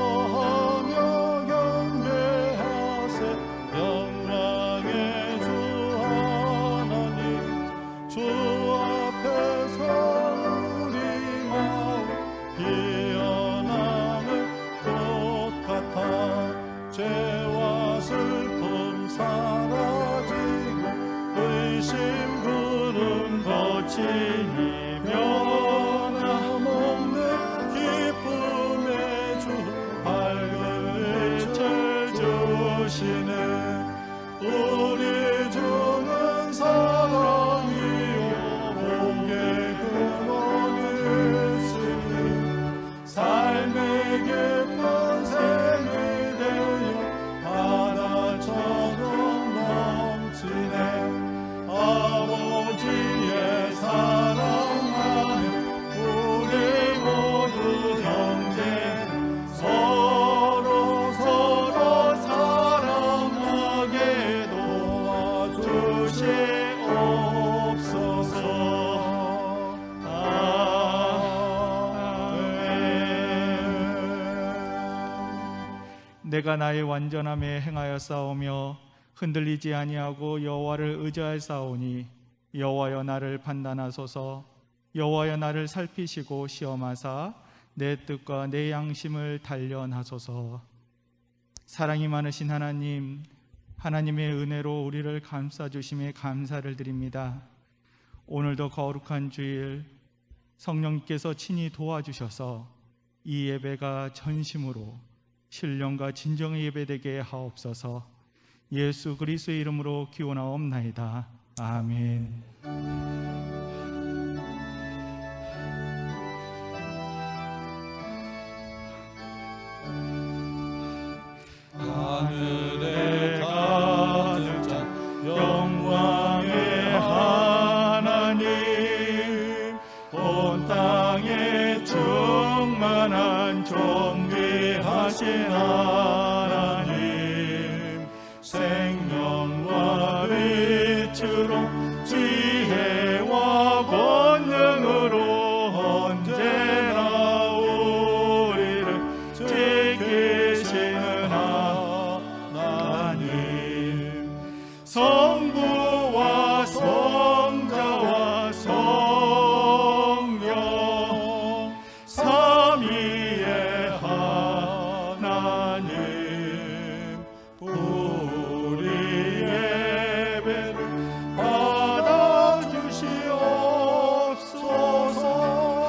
기뻐하며 경배하세 영광의 주 하나님 주 앞에서 우리 마음 피어나는 꽃 같아 죄와 슬픔 사라지고 의심 구름 거치니 변함없는 기쁨의 주 밝은 빛을 주시네 우리 주는 사랑이요 복의 근원이 있으니 삶의 깊은 샘이 되어 바다처럼 넘치네 아버지의 사랑하며 우리 모두 형제 서로 사랑하게 도와주시옵소서. 아멘. 내가 나의 완전함에 행하여 싸우며 흔들리지 아니하고 여호와를 의지하여 싸우니 여호와여 나를 판단하소서. 여호와여 나를 살피시고 시험하사 내 뜻과 내 양심을 단련하소서. 사랑이 많으신 하나님, 하나님의 은혜로 우리를 감싸주심에 감사를 드립니다. 오늘도 거룩한 주일 성령께서 친히 도와주셔서 이 예배가 전심으로 신령과 진정의 예배되게 하옵소서. 예수 그리스도의 이름으로 기원하옵나이다. 아멘. 하늘에 가득 찬 영광의 하나님 온 땅에 충만한 존귀하신 하나님 생명과 빛으로 지혜와 권능으로 언제나 우리를 지키시는 하나님 성부와 성자와 성령 삼위의 하나님 우리 예배를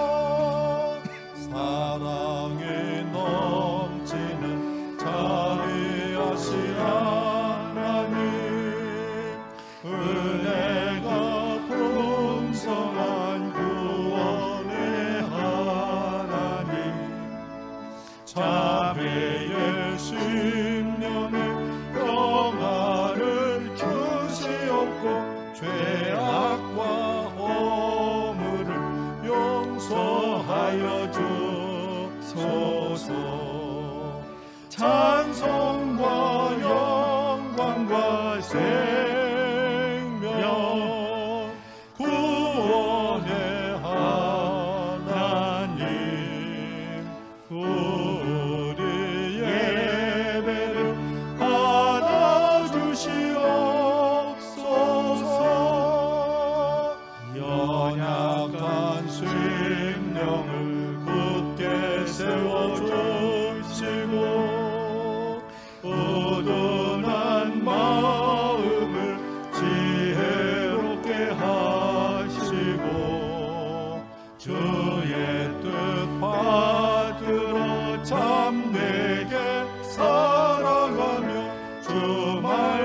받아주시옵소서. 사랑이 넘치는 자비하신 하나님 은혜가 풍성한 구원의 하나님 자비의 심령에 평화를 주시옵고 죄악과 허물을 용서하여 주소서. 찬송과 영광과 생명 구원의 하나님 우리 예배를 받아주시옵소서. 연약한 심령을 굳게 세워주시고 어둔한 마음을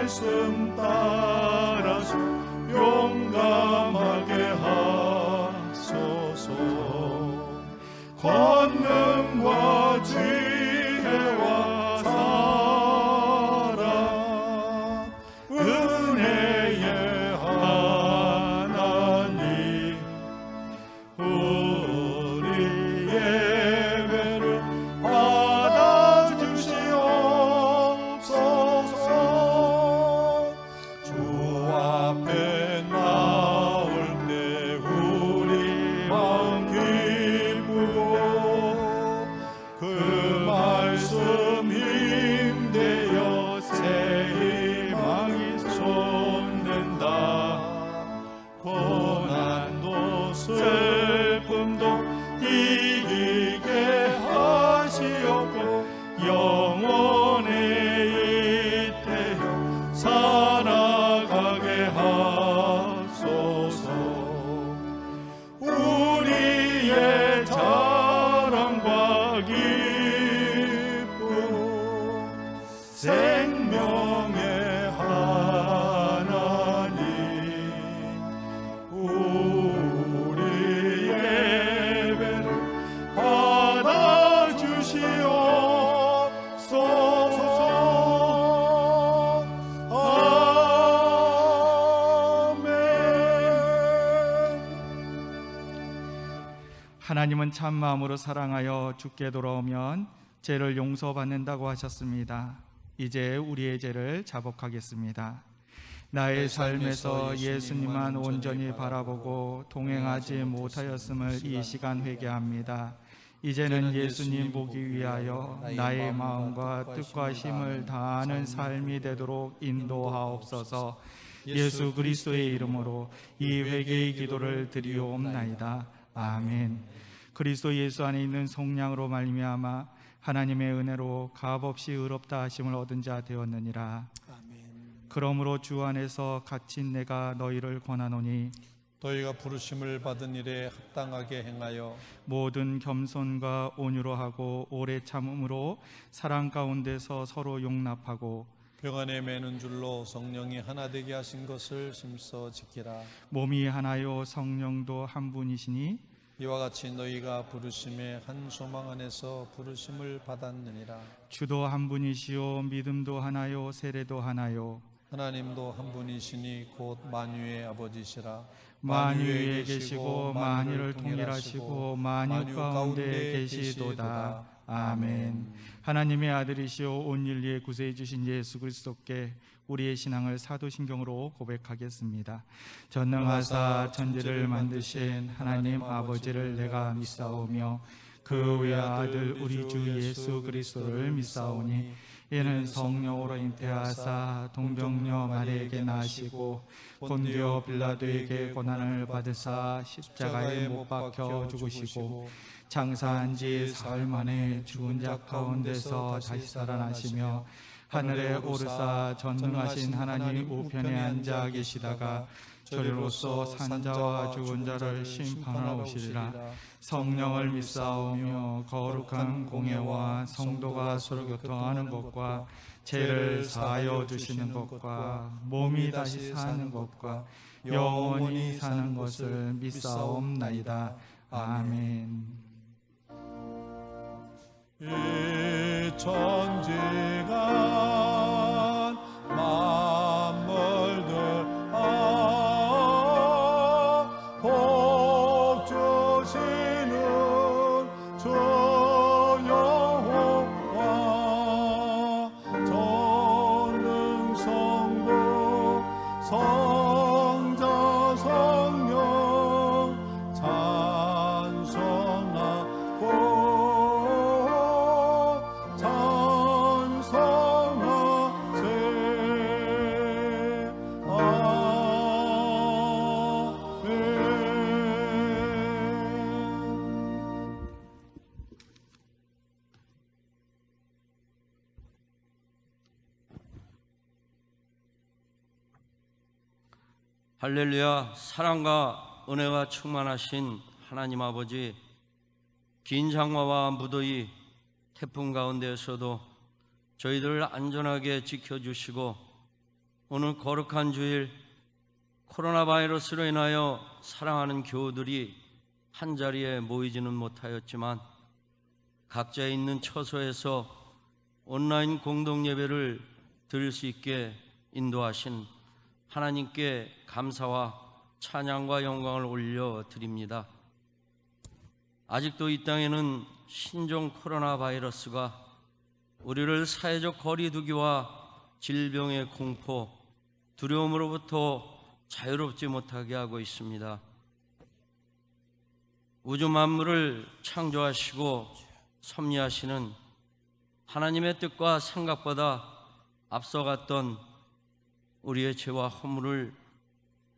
말씀 따라서 용감하게 하소서. 권능과 지혜와 사랑 은혜의 하나님 우리 예배를 받아주시옵소서. 주 앞에 나올 때 우리 마음 기쁘고 그 말씀 힘되어 새 희망이 솟는다. 고난도 슬픔도 이기게 하시옵고 영원히 이태여 살아가게 하소서. 우리의 자랑과 기쁨 생명의 하나님 우리 예배를 받아주시옵소서. 아멘. 하나님은 참 마음으로 사랑하여 주께 돌아오면 죄를 용서받는다고 하셨습니다. 이제 우리의 죄를 자복하겠습니다. 나의 삶에서 예수님만 온전히 바라보고 동행하지 못하였음을 이 시간 회개합니다. 이제는 예수님 보기 위하여 나의 마음과 뜻과 힘을 다하는 삶이 되도록 인도하옵소서. 예수 그리스도의 이름으로 이 회개의 기도를 드리옵나이다. 아멘. 그리스도 예수 안에 있는 성령으로 말미암아 하나님의 은혜로 값없이 의롭다 하심을 얻은 자 되었느니라. 그러므로 주 안에서 갇힌 내가 너희를 권하노니 너희가 부르심을 받은 일에 합당하게 행하여 모든 겸손과 온유로 하고 오래 참음으로 사랑 가운데서 서로 용납하고 병안에 매는 줄로 성령이 하나 되게 하신 것을 심써 지키라. 몸이 하나요 성령도 한 분이시니 이와 같이 너희가 부르심의 한 소망 안에서 부르심을 받았느니라. 주도 한 분이시요 믿음도 하나요 세례도 하나요 하나님도 한 분이시니 곧 만유의 아버지시라. 만유에 계시고 만유를 통일하시고 만유 가운데 계시도다. 아멘. 하나님의 아들이시오 온 인류의 구세해 주신 예수 그리스도께 우리의 신앙을 사도신경으로 고백하겠습니다. 전능하사 천지를 만드신 하나님 아버지를 내가 믿사오며 그 외아들 우리 주 예수 그리스도를 믿사오니 이는 성령으로 잉태하사 동정녀 마리에게 나시고 본디오 빌라도에게 고난을 받으사 십자가에 못 박혀 죽으시고 장사한 지 사흘 만에 죽은 자 가운데서 다시 살아나시며 하늘에 오르사 전능하신 하나님 우편에 앉아 계시다가 저리로서 산자와 죽은 자를 심판하러 오시리라. 성령을 믿사오며 거룩한 공예와 성도가 서로 교통하는 것과 죄를 사하여 주시는 것과 몸이 다시 사는 것과 영원히 사는 것을 믿사옵나이다. 아멘. 이 천지간 만물들 복 주시는 주 여호와 전능성부 성자 성령 할렐루야. 사랑과 은혜가 충만하신 하나님 아버지, 긴 장마와 무더위, 태풍 가운데에서도 저희들을 안전하게 지켜주시고 오늘 거룩한 주일 코로나 바이러스로 인하여 사랑하는 교우들이 한자리에 모이지는 못하였지만 각자 있는 처소에서 온라인 공동 예배를 드릴 수 있게 인도하신 하나님께 감사와 찬양과 영광을 올려드립니다. 아직도 이 땅에는 신종 코로나 바이러스가 우리를 사회적 거리두기와 질병의 공포, 두려움으로부터 자유롭지 못하게 하고 있습니다. 우주 만물을 창조하시고 섭리하시는 하나님의 뜻과 생각보다 앞서갔던 우리의 죄와 허물을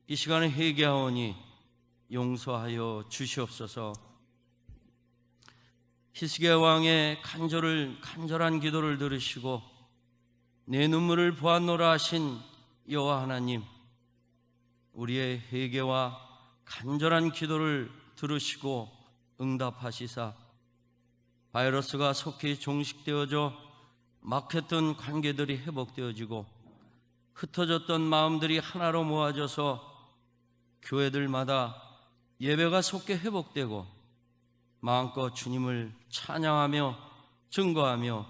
이 시간에 회개하오니 용서하여 주시옵소서. 히스기야 왕의 간절한 기도를 들으시고 내 눈물을 보았노라 하신 여호와 하나님, 우리의 회개와 간절한 기도를 들으시고 응답하시사 바이러스가 속히 종식되어져 막혔던 관계들이 회복되어지고 흩어졌던 마음들이 하나로 모아져서 교회들마다 예배가 속히 회복되고 마음껏 주님을 찬양하며 증거하며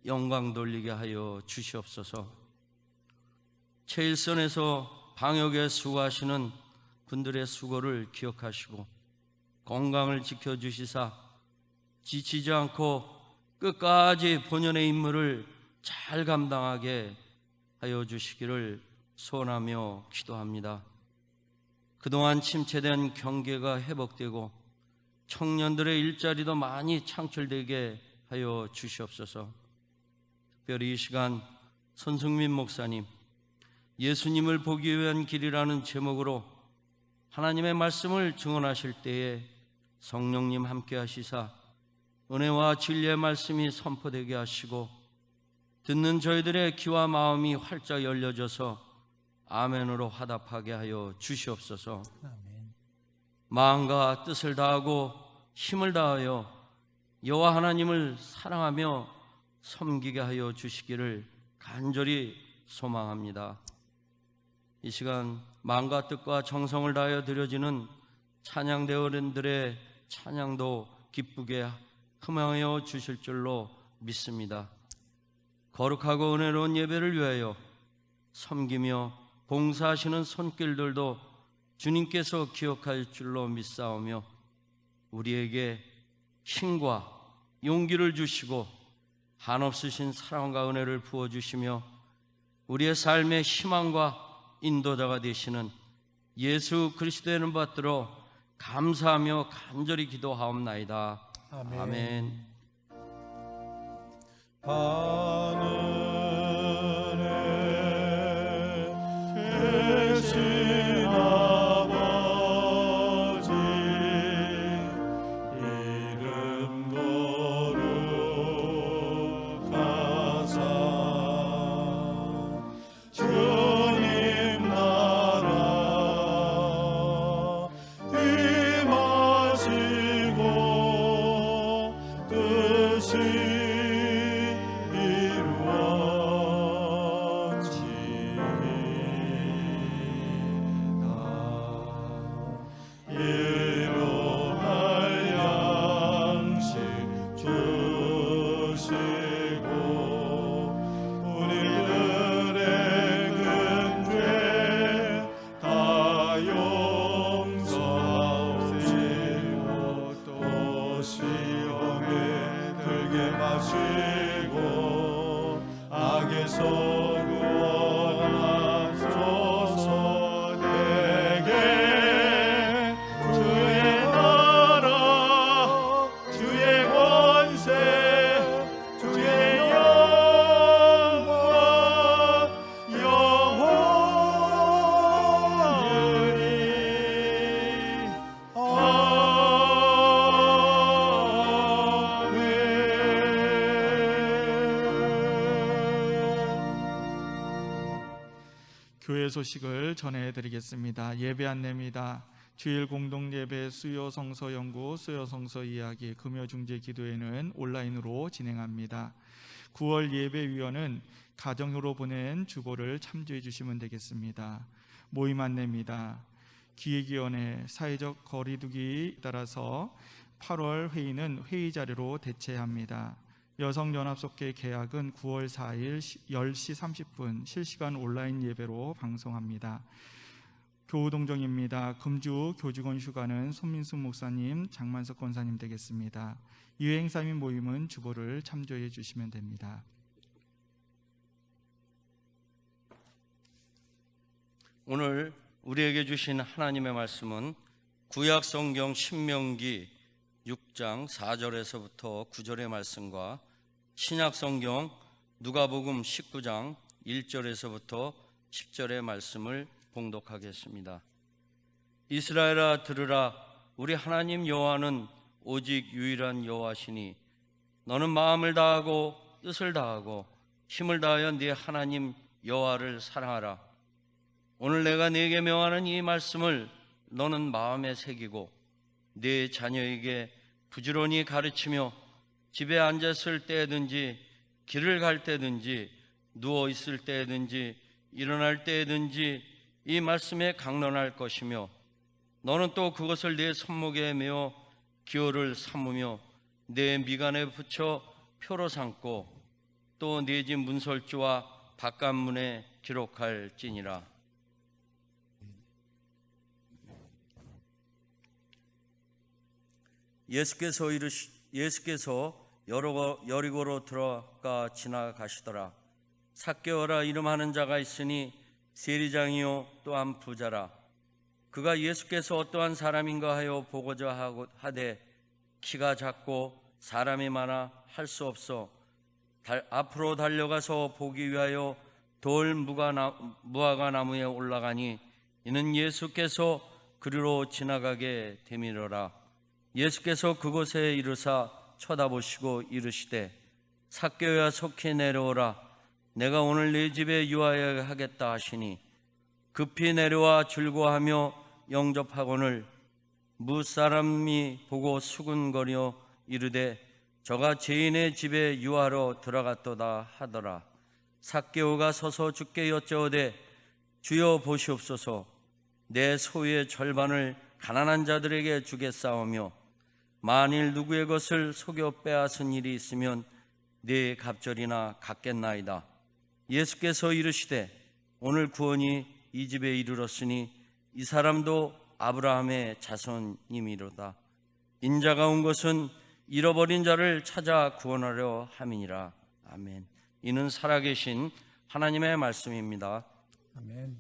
영광 돌리게 하여 주시옵소서. 최일선에서 방역에 수고하시는 분들의 수고를 기억하시고 건강을 지켜주시사 지치지 않고 끝까지 본연의 임무를 잘 감당하게 하여 주시기를 소원하며 기도합니다. 그동안 침체된 경계가 회복되고 청년들의 일자리도 많이 창출되게 하여 주시옵소서. 특별히 이 시간 손승민 목사님, 예수님을 보기 위한 길이라는 제목으로 하나님의 말씀을 증언하실 때에 성령님 함께 하시사 은혜와 진리의 말씀이 선포되게 하시고 듣는 저희들의 귀와 마음이 활짝 열려져서 아멘으로 화답하게 하여 주시옵소서. 아멘. 마음과 뜻을 다하고 힘을 다하여 여호와 하나님을 사랑하며 섬기게 하여 주시기를 간절히 소망합니다. 이 시간 마음과 뜻과 정성을 다하여 드려지는 찬양대원들의 찬양도 기쁘게 흠하여 주실 줄로 믿습니다. 거룩하고 은혜로운 예배를 위하여 섬기며 봉사하시는 손길들도 주님께서 기억할 줄로 믿사오며 우리에게 힘과 용기를 주시고 한없으신 사랑과 은혜를 부어주시며 우리의 삶의 희망과 인도자가 되시는 예수 그리스도의 이름 받들어 감사하며 간절히 기도하옵나이다. 아멘. 아멘. 하늘에 계신 아버지 이름 거룩하사 주님 나라 임하시고 뜻이 교회 소식을 전해드리겠습니다. 예배 안내입니다. 주일 공동예배 수요성서 연구, 수요성서 이야기, 금요중재 기도회는 온라인으로 진행합니다. 9월 예배위원은 가정으로 보낸 주보를 참조해 주시면 되겠습니다. 모임 안내입니다. 기획위원회 사회적 거리두기 따라서 8월 회의는 회의 자료로 대체합니다. 여성연합속회 개학은 9월 4일 10시 30분 실시간 온라인 예배로 방송합니다. 교우동정입니다. 금주 교직원 휴가는 손민숙 목사님, 장만석 권사님 되겠습니다. 유행사 및 모임은 주보를 참조해 주시면 됩니다. 오늘 우리에게 주신 하나님의 말씀은 구약 성경 신명기 6장 4절에서부터 9절의 말씀과 신약 성경 누가복음 19장 1절에서부터 10절의 말씀을 봉독하겠습니다. 이스라엘아 들으라, 우리 하나님 여호와는 오직 유일한 여호와시니 너는 마음을 다하고 뜻을 다하고 힘을 다하여 네 하나님 여호와를 사랑하라. 오늘 내가 네게 명하는 이 말씀을 너는 마음에 새기고 네 자녀에게 부지런히 가르치며 집에 앉았을 때든지 길을 갈 때든지 누워 있을 때든지 일어날 때든지 이 말씀에 강론할 것이며 너는 또 그것을 네 손목에 메어 기호를 삼으며 내 미간에 붙여 표로 삼고 또 네 집 문설주와 바깥문에 기록할지니라. 예수께서 여리고로 들어가 지나가시더라. 삭개오라 이름하는 자가 있으니 세리장이요 또한 부자라. 그가 예수께서 어떠한 사람인가 하여 보고자 하되 키가 작고 사람이 많아 할 수 없어 앞으로 달려가서 보기 위하여 돌 무화과 나무에 올라가니 이는 예수께서 그리로 지나가게 되밀어라. 예수께서 그곳에 이르사 쳐다보시고 이르시되 삭개오야 속히 내려오라. 내가 오늘 네 집에 유하여 하겠다 하시니 급히 내려와 즐거워하며 영접하거늘 무사람이 보고 수군거려 이르되 저가 죄인의 집에 유하러 들어갔도다 하더라. 삭개오가 서서 주께 여짜오되 주여 보시옵소서, 내 소유의 절반을 가난한 자들에게 주겠사오며 만일 누구의 것을 속여 빼앗은 일이 있으면 네 갑절이나 갚겠나이다. 예수께서 이르시되 오늘 구원이 이 집에 이르렀으니 이 사람도 아브라함의 자손임이로다. 인자가 온 것은 잃어버린 자를 찾아 구원하려 함이니라. 아멘. 이는 살아계신 하나님의 말씀입니다. 아멘.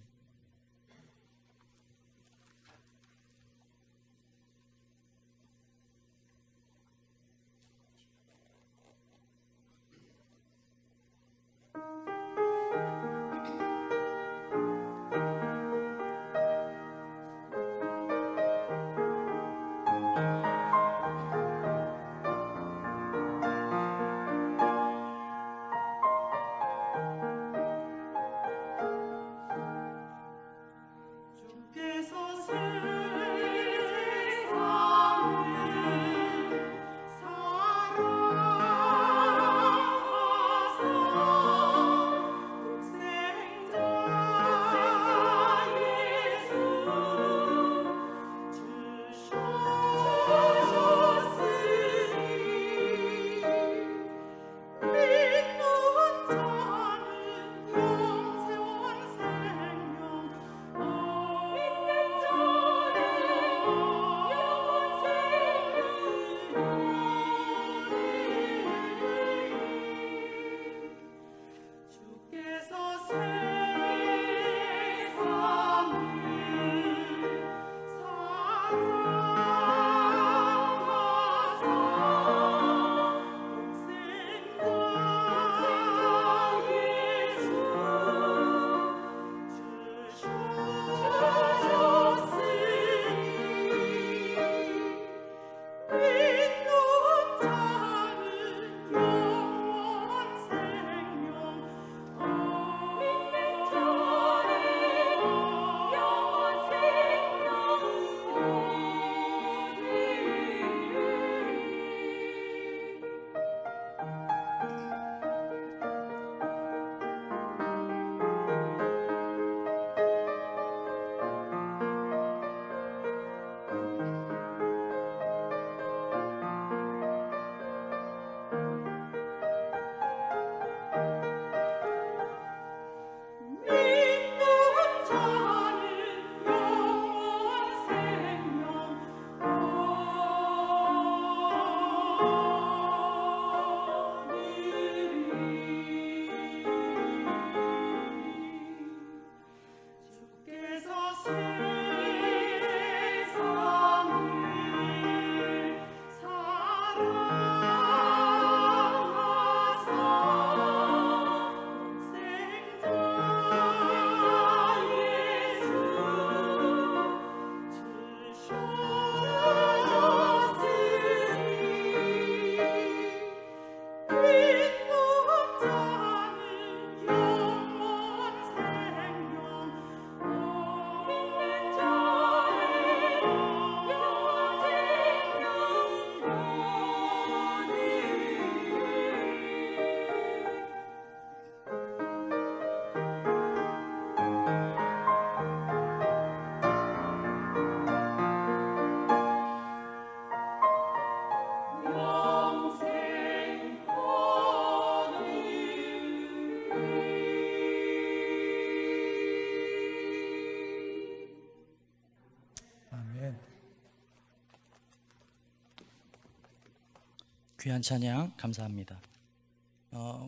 귀한 찬양 감사합니다.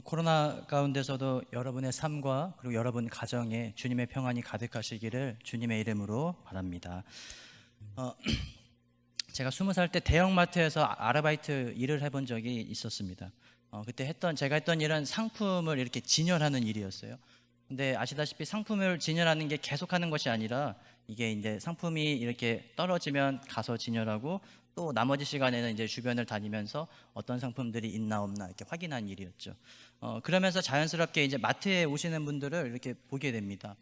코로나 가운데서도 여러분의 삶과 그리고 여러분 가정에 주님의 평안이 가득하시기를 주님의 이름으로 바랍니다. 제가 20살 때 대형마트에서 아르바이트 일을 해본 적이 있었습니다. 그때 제가 했던 일은 상품을 이렇게 진열하는 일이었어요. 근데 아시다시피 상품을 진열하는 게 계속하는 것이 아니라 이게 이제 상품이 이렇게 떨어지면 가서 진열하고 또 나머지 시간에는 이제 주변을 다니면서 어떤 상품들이 있나 없나 이렇게 확인하는 일이었죠. 그러면서 자연스럽게 이제 마트에 오시는 분들을 이렇게 보게 됩니다.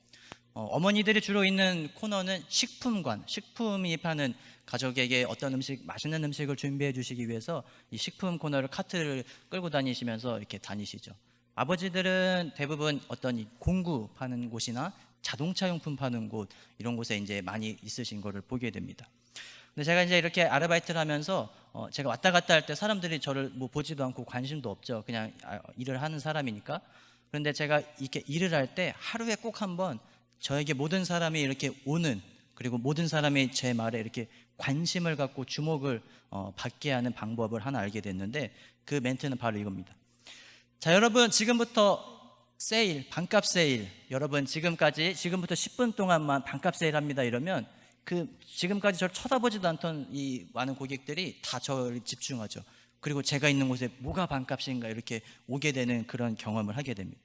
어머니들이 주로 있는 코너는 식품관, 식품이 파는 가족에게 어떤 음식, 맛있는 음식을 준비해 주시기 위해서 이 식품 코너를 카트를 끌고 다니시면서 이렇게 다니시죠. 아버지들은 대부분 어떤 이 공구 파는 곳이나 자동차 용품 파는 곳, 이런 곳에 이제 많이 있으신 거를 보게 됩니다. 근데 제가 이제 이렇게 아르바이트를 하면서 제가 왔다 갔다 할 때 사람들이 저를 뭐 보지도 않고 관심도 없죠. 그냥 일을 하는 사람이니까. 그런데 제가 이렇게 일을 할 때 하루에 꼭 한번 저에게 모든 사람이 이렇게 오는, 그리고 모든 사람이 제 말에 이렇게 관심을 갖고 주목을 받게 하는 방법을 하나 알게 됐는데, 그 멘트는 바로 이겁니다. 자, 여러분, 지금부터 세일, 반값 세일, 여러분 지금부터 10분 동안만 반값 세일 합니다. 이러면 지금까지 저를 쳐다보지도 않던 이 많은 고객들이 다 저를 집중하죠. 그리고 제가 있는 곳에 뭐가 반값인가 이렇게 오게 되는 그런 경험을 하게 됩니다.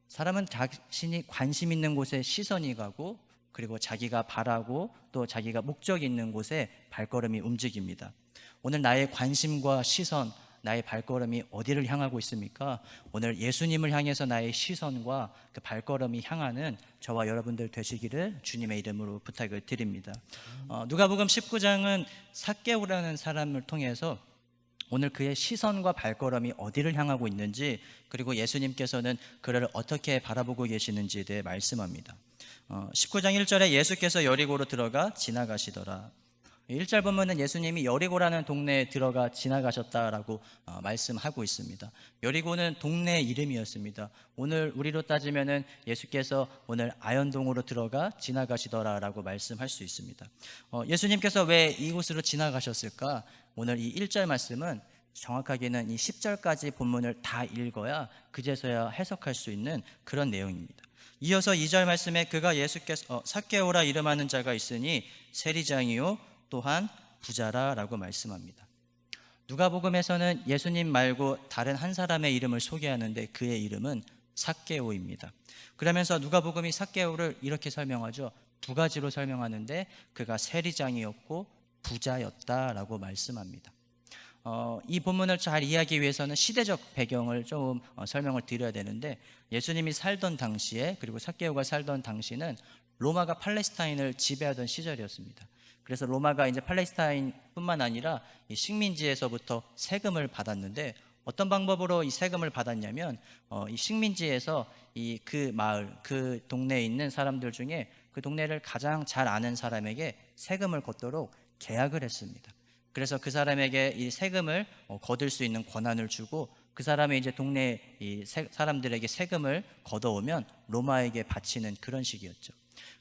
사람은 자신이 관심 있는 곳에 시선이 가고, 그리고 자기가 바라고 또 자기가 목적이 있는 곳에 발걸음이 움직입니다. 오늘 나의 관심과 시선, 나의 발걸음이 어디를 향하고 있습니까? 오늘 예수님을 향해서 나의 시선과 그 발걸음이 향하는 저와 여러분들 되시기를 주님의 이름으로 부탁을 드립니다. 누가복음 19장은 삭개오라는 사람을 통해서 오늘 그의 시선과 발걸음이 어디를 향하고 있는지, 그리고 예수님께서는 그를 어떻게 바라보고 계시는지에 대해 말씀합니다. 19장 1절에 예수께서 여리고로 들어가 지나가시더라. 1절 보면은 예수님이 여리고라는 동네에 들어가 지나가셨다라고 말씀하고 있습니다. 여리고는 동네 이름이었습니다. 오늘 우리로 따지면은 예수께서 오늘 아현동으로 들어가 지나가시더라라고 말씀할 수 있습니다. 예수님께서 왜 이곳으로 지나가셨을까? 오늘 이 1절 말씀은 정확하게는 이 10절까지 본문을 다 읽어야 그제서야 해석할 수 있는 그런 내용입니다. 이어서 2절 말씀에 그가 예수께서 삭개오라 이름하는 자가 있으니 세리장이요 또한 부자라라고 말씀합니다. 누가복음에서는 예수님 말고 다른 한 사람의 이름을 소개하는데 그의 이름은 삭개오입니다. 그러면서 누가복음이 삭개오를 이렇게 설명하죠. 두 가지로 설명하는데 그가 세리장이었고 부자였다라고 말씀합니다. 이 본문을 잘 이해하기 위해서는 시대적 배경을 좀 설명을 드려야 되는데, 예수님이 살던 당시에, 그리고 삭개오가 살던 당시는 로마가 팔레스타인을 지배하던 시절이었습니다. 그래서 로마가 이제 팔레스타인뿐만 아니라 이 식민지에서부터 세금을 받았는데, 어떤 방법으로 이 세금을 받았냐면 이 식민지에서 그 마을, 그 동네에 있는 사람들 중에 그 동네를 가장 잘 아는 사람에게 세금을 걷도록 계약을 했습니다. 그래서 그 사람에게 이 세금을 거둘 수 있는 권한을 주고, 그 사람이 이제 동네 사람들에게 세금을 걷어오면 로마에게 바치는 그런 식이었죠.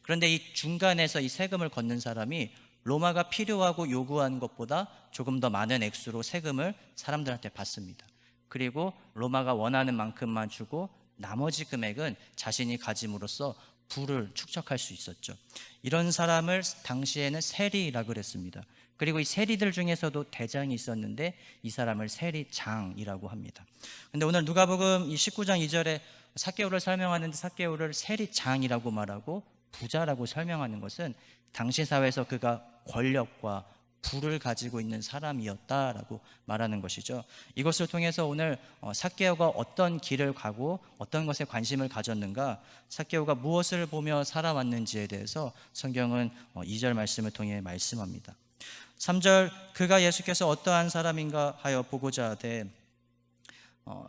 그런데 이 중간에서 이 세금을 걷는 사람이 로마가 필요하고 요구한 것보다 조금 더 많은 액수로 세금을 사람들한테 받습니다. 그리고 로마가 원하는 만큼만 주고 나머지 금액은 자신이 가짐으로써 부를 축적할 수 있었죠. 이런 사람을 당시에는 세리라고 그랬습니다. 그리고 이 세리들 중에서도 대장이 있었는데 이 사람을 세리장이라고 합니다. 근데 오늘 누가복음 이 19장 2절에 삭개오를 설명하는데 삭개오를 세리장이라고 말하고 부자라고 설명하는 것은 당시 사회에서 그가 권력과 부를 가지고 있는 사람이었다라고 말하는 것이죠. 이것을 통해서 오늘 삭개오가 어떤 길을 가고 어떤 것에 관심을 가졌는가, 삭개오가 무엇을 보며 살아왔는지에 대해서 성경은 2절 말씀을 통해 말씀합니다. 3절 그가 예수께서 어떠한 사람인가 하여 보고자 하되,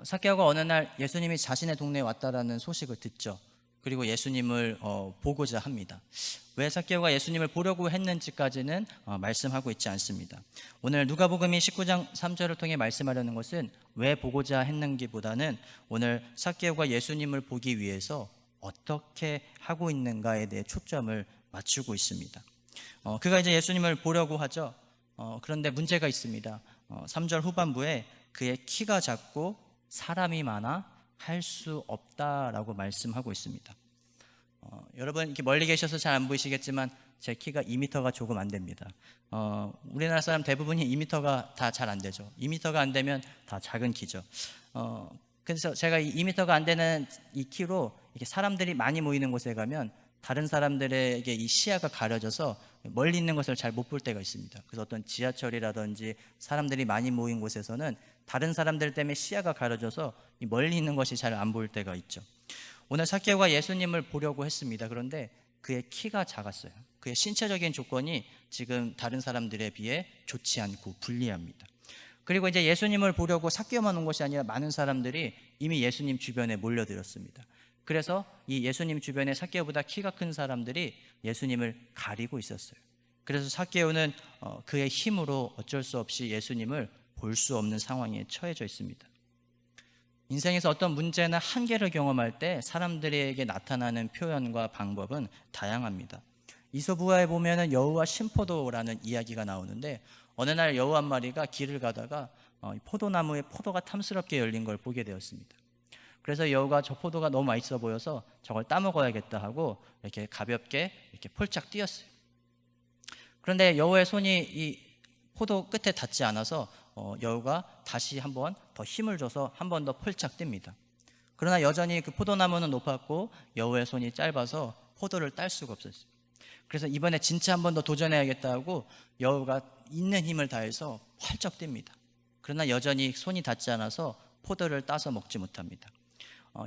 삭개오가 어느 날 예수님이 자신의 동네에 왔다라는 소식을 듣죠. 그리고 예수님을 보고자 합니다. 왜 삭개오가 예수님을 보려고 했는지까지는 말씀하고 있지 않습니다. 오늘 누가복음이 19장 3절을 통해 말씀하려는 것은 왜 보고자 했는지보다는 오늘 삭개오가 예수님을 보기 위해서 어떻게 하고 있는가에 대해 초점을 맞추고 있습니다. 그가 이제 예수님을 보려고 하죠. 그런데 문제가 있습니다. 3절 후반부에 그의 키가 작고 사람이 많아 할 수 없다라고 말씀하고 있습니다. 여러분 이렇게 멀리 계셔서 잘 안 보이시겠지만 제 키가 2m가 조금 안 됩니다. 우리나라 사람 대부분이 2m가 다 잘 안 되죠. 2m가 안 되면 다 작은 키죠. 그래서 제가 이 2m가 안 되는 이 키로 이렇게 사람들이 많이 모이는 곳에 가면 다른 사람들에게 이 시야가 가려져서 멀리 있는 것을 잘 못 볼 때가 있습니다. 그래서 어떤 지하철이라든지 사람들이 많이 모인 곳에서는 다른 사람들 때문에 시야가 가려져서 이 멀리 있는 것이 잘 안 보일 때가 있죠. 오늘 삭개오가 예수님을 보려고 했습니다. 그런데 그의 키가 작았어요. 그의 신체적인 조건이 지금 다른 사람들에 비해 좋지 않고 불리합니다. 그리고 이제 예수님을 보려고 삭개오만 온 것이 아니라 많은 사람들이 이미 예수님 주변에 몰려들었습니다. 그래서 이 예수님 주변에 삭개오보다 키가 큰 사람들이 예수님을 가리고 있었어요. 그래서 삭개오는 그의 힘으로 어쩔 수 없이 예수님을 볼 수 없는 상황에 처해져 있습니다. 인생에서 어떤 문제나 한계를 경험할 때 사람들에게 나타나는 표현과 방법은 다양합니다. 이솝우화에 보면은 여우와 신포도라는 이야기가 나오는데 어느 날 여우 한 마리가 길을 가다가 포도나무에 포도가 탐스럽게 열린 걸 보게 되었습니다. 그래서 여우가 저 포도가 너무 맛있어 보여서 저걸 따먹어야겠다 하고 이렇게 가볍게 이렇게 폴짝 뛰었어요. 그런데 여우의 손이 이 포도 끝에 닿지 않아서 여우가 다시 한번 더 힘을 줘서 한 번 더 폴짝 뜁니다. 그러나 여전히 그 포도나무는 높았고 여우의 손이 짧아서 포도를 딸 수가 없었어요. 그래서 이번에 진짜 한 번 더 도전해야겠다 하고 여우가 있는 힘을 다해서 활짝 뜁니다. 그러나 여전히 손이 닿지 않아서 포도를 따서 먹지 못합니다.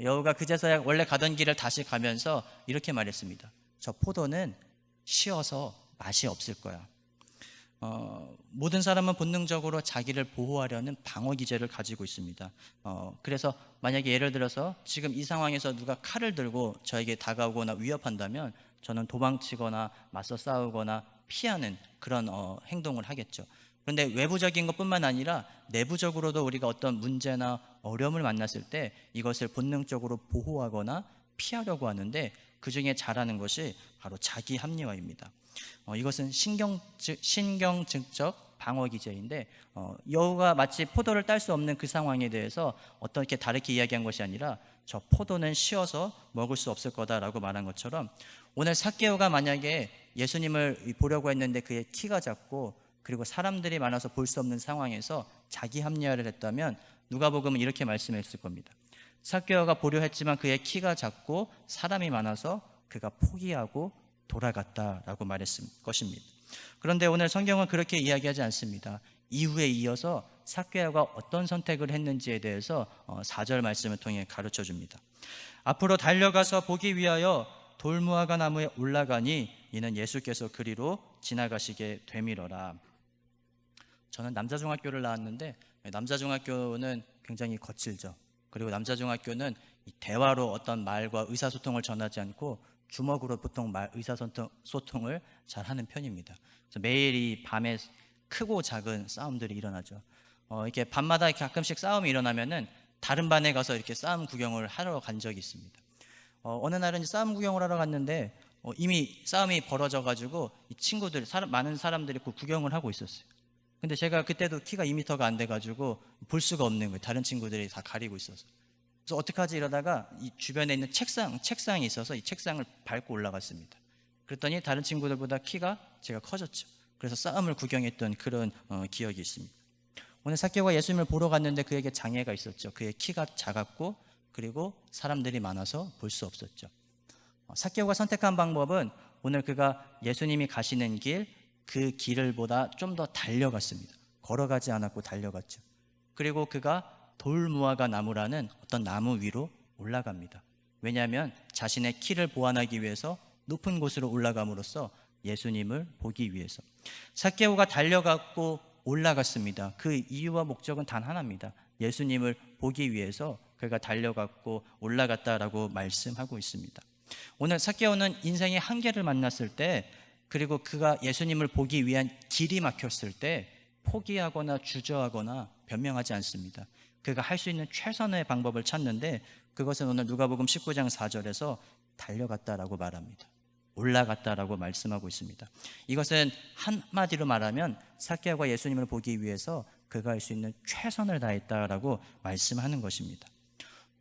여우가 그제서야 원래 가던 길을 다시 가면서 이렇게 말했습니다. 저 포도는 쉬어서 맛이 없을 거야. 모든 사람은 본능적으로 자기를 보호하려는 방어 기제를 가지고 있습니다. 그래서 만약에 예를 들어서 지금 이 상황에서 누가 칼을 들고 저에게 다가오거나 위협한다면 저는 도망치거나 맞서 싸우거나 피하는 그런 행동을 하겠죠. 그런데 외부적인 것뿐만 아니라 내부적으로도 우리가 어떤 문제나 어려움을 만났을 때 이것을 본능적으로 보호하거나 피하려고 하는데 그중에 잘하는 것이 바로 자기 합리화입니다. 이것은 신경증적 방어 기제인데 여우가 마치 포도를 딸 수 없는 그 상황에 대해서 어떻게 다르게 이야기한 것이 아니라 저 포도는 쉬어서 먹을 수 없을 거다라고 말한 것처럼 오늘 삭개오가 만약에 예수님을 보려고 했는데 그의 키가 작고 그리고 사람들이 많아서 볼 수 없는 상황에서 자기 합리화를 했다면 누가복음은 이렇게 말씀했을 겁니다. 삭개오가 보려 했지만 그의 키가 작고 사람이 많아서 그가 포기하고 돌아갔다라고 말했을 것입니다. 그런데 오늘 성경은 그렇게 이야기하지 않습니다. 이후에 이어서 삭개오가 어떤 선택을 했는지에 대해서 4절 말씀을 통해 가르쳐 줍니다. 앞으로 달려가서 보기 위하여 돌무화과 나무에 올라가니 이는 예수께서 그리로 지나가시게 되밀어라. 저는 남자중학교를 나왔는데 남자중학교는 굉장히 거칠죠. 그리고 남자중학교는 대화로 어떤 말과 의사소통을 전하지 않고 주먹으로 보통 의사소통을 잘 하는 편입니다. 그래서 매일 이 밤에 크고 작은 싸움들이 일어나죠. 이렇게 밤마다 가끔씩 싸움이 일어나면은 다른 반에 가서 이렇게 싸움 구경을 하러 간 적이 있습니다. 어느 날은 싸움 구경을 하러 갔는데 이미 싸움이 벌어져가지고 이 친구들, 많은 사람들이 그 구경을 하고 있었어요. 근데 제가 그때도 키가 2m가 안 돼가지고 볼 수가 없는 거예요. 다른 친구들이 다 가리고 있어서. 그래서 어떡하지 이러다가 이 주변에 있는 책상이 있어서 이 책상을 밟고 올라갔습니다. 그랬더니 다른 친구들보다 키가 제가 커졌죠. 그래서 싸움을 구경했던 그런 기억이 있습니다. 오늘 삭개오가 예수님을 보러 갔는데 그에게 장애가 있었죠. 그의 키가 작았고 그리고 사람들이 많아서 볼 수 없었죠. 삭개오가 선택한 방법은 오늘 그가 예수님이 가시는 길, 그 길을 보다 좀 더 달려갔습니다. 걸어가지 않았고 달려갔죠. 그리고 그가 돌무화과 나무라는 어떤 나무 위로 올라갑니다. 왜냐하면 자신의 키를 보완하기 위해서 높은 곳으로 올라감으로써 예수님을 보기 위해서. 삭개오가 달려갔고 올라갔습니다. 그 이유와 목적은 단 하나입니다. 예수님을 보기 위해서 그가 달려갔고 올라갔다라고 말씀하고 있습니다. 오늘 삭개오는 인생의 한계를 만났을 때 그리고 그가 예수님을 보기 위한 길이 막혔을 때 포기하거나 주저하거나 변명하지 않습니다. 그가 할 수 있는 최선의 방법을 찾는데 그것은 오늘 누가복음 19장 4절에서 달려갔다라고 말합니다. 올라갔다라고 말씀하고 있습니다. 이것은 한마디로 말하면 삭개오가 예수님을 보기 위해서 그가 할 수 있는 최선을 다했다라고 말씀하는 것입니다.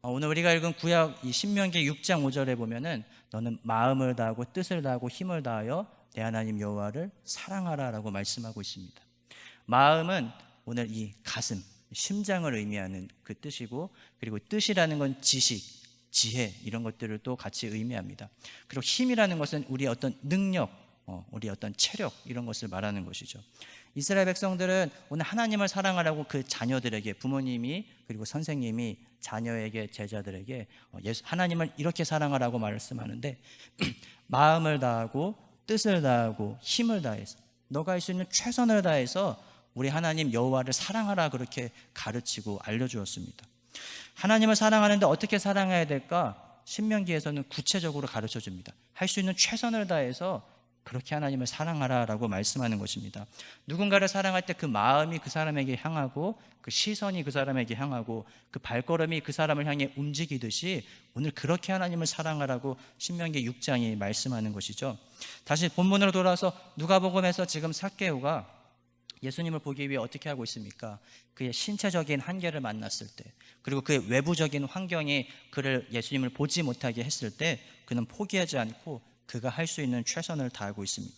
오늘 우리가 읽은 구약 이 신명기 6장 5절에 보면은 너는 마음을 다하고 뜻을 다하고 힘을 다하여 내 하나님 여호와를 사랑하라라고 말씀하고 있습니다. 마음은 오늘 이 가슴, 심장을 의미하는 그 뜻이고, 그리고 뜻이라는 건 지식, 지혜 이런 것들을 또 같이 의미합니다. 그리고 힘이라는 것은 우리의 어떤 능력, 우리의 어떤 체력 이런 것을 말하는 것이죠. 이스라엘 백성들은 오늘 하나님을 사랑하라고 그 자녀들에게, 부모님이 그리고 선생님이 자녀에게, 제자들에게 하나님을 이렇게 사랑하라고 말씀하는데 마음을 다하고 뜻을 다하고 힘을 다해서 너가 할 수 있는 최선을 다해서 우리 하나님 여호와를 사랑하라 그렇게 가르치고 알려주었습니다. 하나님을 사랑하는데 어떻게 사랑해야 될까? 신명기에서는 구체적으로 가르쳐줍니다. 할 수 있는 최선을 다해서 그렇게 하나님을 사랑하라라고 말씀하는 것입니다. 누군가를 사랑할 때 그 마음이 그 사람에게 향하고, 그 시선이 그 사람에게 향하고, 그 발걸음이 그 사람을 향해 움직이듯이 오늘 그렇게 하나님을 사랑하라고 신명기 6장이 말씀하는 것이죠. 다시 본문으로 돌아와서 누가복음에서 지금 삭개오가 예수님을 보기 위해 어떻게 하고 있습니까? 그의 신체적인 한계를 만났을 때, 그리고 그의 외부적인 환경이 그를 예수님을 보지 못하게 했을 때 그는 포기하지 않고 그가 할 수 있는 최선을 다하고 있습니다.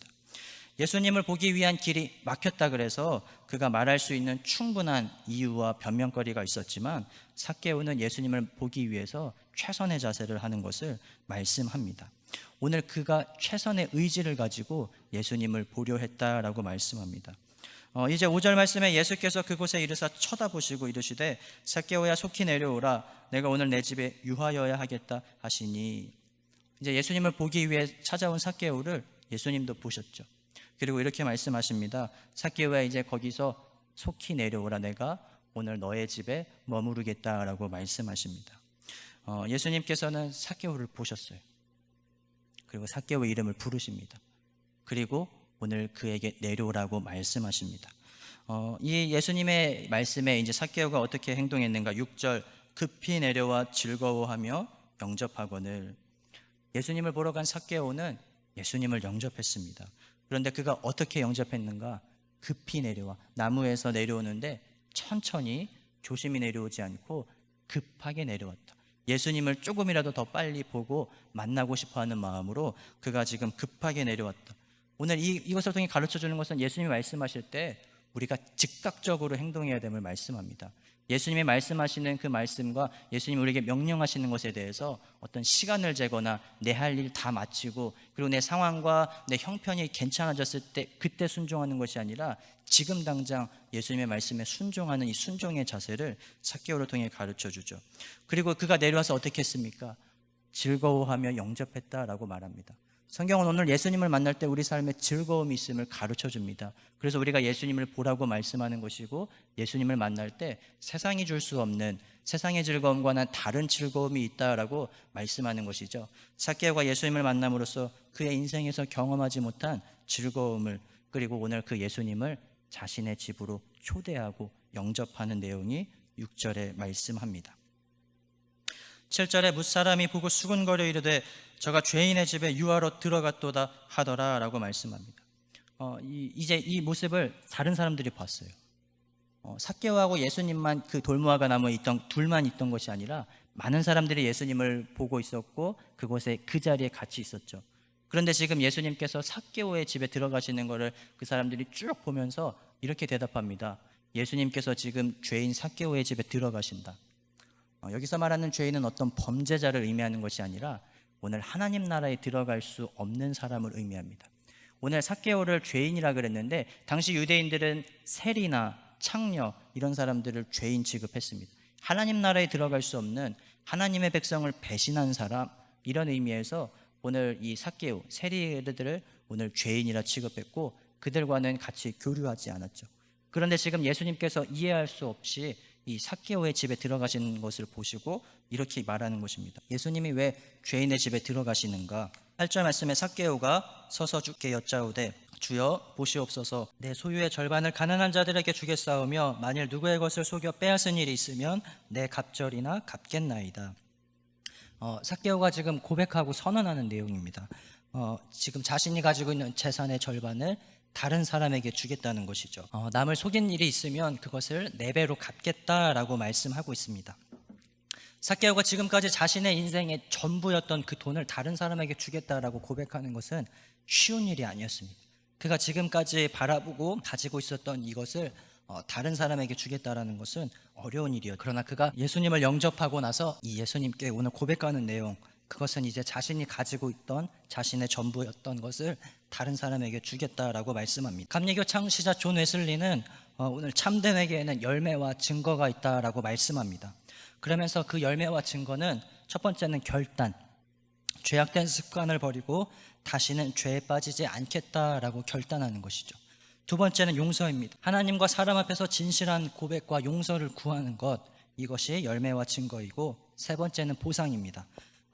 예수님을 보기 위한 길이 막혔다 그래서 그가 말할 수 있는 충분한 이유와 변명거리가 있었지만 삭개오는 예수님을 보기 위해서 최선의 자세를 하는 것을 말씀합니다. 오늘 그가 최선의 의지를 가지고 예수님을 보려 했다라고 말씀합니다. 이제 5절 말씀에 예수께서 그곳에 이르사 쳐다보시고 이르시되 삭개오야 속히 내려오라 내가 오늘 내 집에 유하여야 하겠다 하시니, 이제 예수님을 보기 위해 찾아온 삭개오를 예수님도 보셨죠. 그리고 이렇게 말씀하십니다. 삭개오야 이제 거기서 속히 내려오라 내가 오늘 너의 집에 머무르겠다라고 말씀하십니다. 예수님께서는 삭개오를 보셨어요. 그리고 삭개오의 이름을 부르십니다. 그리고 오늘 그에게 내려오라고 말씀하십니다. 이 예수님의 말씀에 이제 삭개오가 어떻게 행동했는가? 6절 급히 내려와 즐거워하며 영접하거늘. 예수님을 보러 간 삭개오는 예수님을 영접했습니다. 그런데 그가 어떻게 영접했는가? 급히 내려와, 나무에서 내려오는데 천천히 조심히 내려오지 않고 급하게 내려왔다. 예수님을 조금이라도 더 빨리 보고 만나고 싶어하는 마음으로 그가 지금 급하게 내려왔다. 오늘 이것을 통해 가르쳐주는 것은 예수님이 말씀하실 때 우리가 즉각적으로 행동해야 됨을 말씀합니다. 예수님이 말씀하시는 그 말씀과 예수님이 우리에게 명령하시는 것에 대해서 어떤 시간을 재거나 내 할 일 다 마치고 그리고 내 상황과 내 형편이 괜찮아졌을 때 그때 순종하는 것이 아니라 지금 당장 예수님의 말씀에 순종하는 이 순종의 자세를 삭개오를 통해 가르쳐주죠. 그리고 그가 내려와서 어떻게 했습니까? 즐거워하며 영접했다라고 말합니다. 성경은 오늘 예수님을 만날 때 우리 삶에 즐거움이 있음을 가르쳐줍니다. 그래서 우리가 예수님을 보라고 말씀하는 것이고, 예수님을 만날 때 세상이 줄 수 없는 세상의 즐거움과는 다른 즐거움이 있다라고 말씀하는 것이죠. 삭개오가 예수님을 만남으로써 그의 인생에서 경험하지 못한 즐거움을, 그리고 오늘 그 예수님을 자신의 집으로 초대하고 영접하는 내용이 6절에 말씀합니다. 7절에 뭇사람이 보고 수군거려 이르되 저가 죄인의 집에 유하러 들어갔도다 하더라 라고 말씀합니다. 이제 이 모습을 다른 사람들이 봤어요. 삭개오하고 예수님만 그 돌무화과 나무에 있던 둘만 있던 것이 아니라 많은 사람들이 예수님을 보고 있었고 그곳에 그 자리에 같이 있었죠. 그런데 지금 예수님께서 삭개오의 집에 들어가시는 것을 그 사람들이 쭉 보면서 이렇게 대답합니다. 예수님께서 지금 죄인 삭개오의 집에 들어가신다. 여기서 말하는 죄인은 어떤 범죄자를 의미하는 것이 아니라 오늘 하나님 나라에 들어갈 수 없는 사람을 의미합니다. 오늘 삭개오를 죄인이라 그랬는데 당시 유대인들은 세리나 창녀 이런 사람들을 죄인 취급했습니다. 하나님 나라에 들어갈 수 없는 하나님의 백성을 배신한 사람, 이런 의미에서 오늘 이 삭개오, 세리들을 오늘 죄인이라 취급했고 그들과는 같이 교류하지 않았죠. 그런데 지금 예수님께서 이해할 수 없이 이 삭개오의 집에 들어가시는 것을 보시고 이렇게 말하는 것입니다. 예수님이 왜 죄인의 집에 들어가시는가? 8절 말씀에 삭개오가 서서 주께 여짜오되 주여 보시옵소서 내 소유의 절반을 가난한 자들에게 주겠사오며 만일 누구의 것을 속여 빼앗은 일이 있으면 내 갑절이나 갚겠나이다. 삭개오가 지금 고백하고 선언하는 내용입니다. 지금 자신이 가지고 있는 재산의 절반을 다른 사람에게 주겠다는 것이죠. 남을 속인 일이 있으면 그것을 4배로 갚겠다라고 말씀하고 있습니다. 삭개오가 지금까지 자신의 인생의 전부였던 그 돈을 다른 사람에게 주겠다라고 고백하는 것은 쉬운 일이 아니었습니다. 그가 지금까지 바라보고 가지고 있었던 이것을 다른 사람에게 주겠다라는 것은 어려운 일이었죠. 그러나 그가 예수님을 영접하고 나서 이 예수님께 오늘 고백하는 내용, 그것은 이제 자신이 가지고 있던 자신의 전부였던 것을 다른 사람에게 주겠다라고 말씀합니다. 감리교 창시자 존 웨슬리는 오늘 참된 회개에는 열매와 증거가 있다라고 말씀합니다. 그러면서 그 열매와 증거는 첫 번째는 결단, 죄악된 습관을 버리고 다시는 죄에 빠지지 않겠다라고 결단하는 것이죠. 두 번째는 용서입니다. 하나님과 사람 앞에서 진실한 고백과 용서를 구하는 것, 이것이 열매와 증거이고, 세 번째는 보상입니다.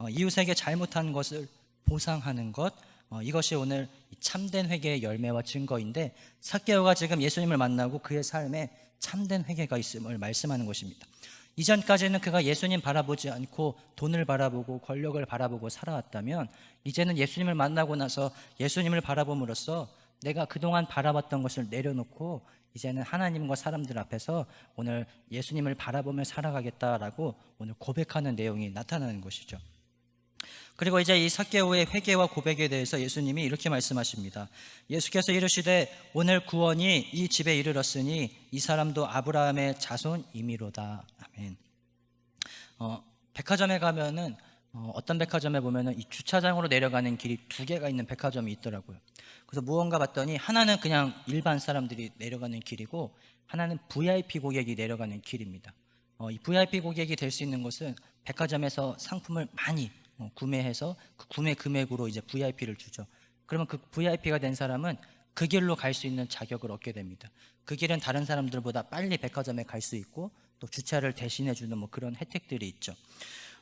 이웃에게 잘못한 것을 보상하는 것, 이것이 오늘 참된 회개의 열매와 증거인데, 삭개오가 지금 예수님을 만나고 그의 삶에 참된 회개가 있음을 말씀하는 것입니다. 이전까지는 그가 예수님 바라보지 않고 돈을 바라보고 권력을 바라보고 살아왔다면, 이제는 예수님을 만나고 나서 예수님을 바라봄으로써 내가 그동안 바라봤던 것을 내려놓고 이제는 하나님과 사람들 앞에서 오늘 예수님을 바라보며 살아가겠다라고 오늘 고백하는 내용이 나타나는 것이죠. 그리고 이제 이 삭개오의 회개와 고백에 대해서 예수님이 이렇게 말씀하십니다. 예수께서 이르시되 오늘 구원이 이 집에 이르렀으니 이 사람도 아브라함의 자손이미로다. 아멘. 백화점에 가면은 어떤 백화점에 보면은 이 주차장으로 내려가는 길이 2개가 있는 백화점이 있더라고요. 그래서 무언가 봤더니 하나는 그냥 일반 사람들이 내려가는 길이고 하나는 VIP 고객이 내려가는 길입니다. 이 VIP 고객이 될 수 있는 것은 백화점에서 상품을 많이 구매해서 그 구매 금액으로 이제 VIP를 주죠. 그러면 그 VIP가 된 사람은 그 길로 갈 수 있는 자격을 얻게 됩니다. 그 길은 다른 사람들보다 빨리 백화점에 갈 수 있고 또 주차를 대신해 주는 뭐 그런 혜택들이 있죠.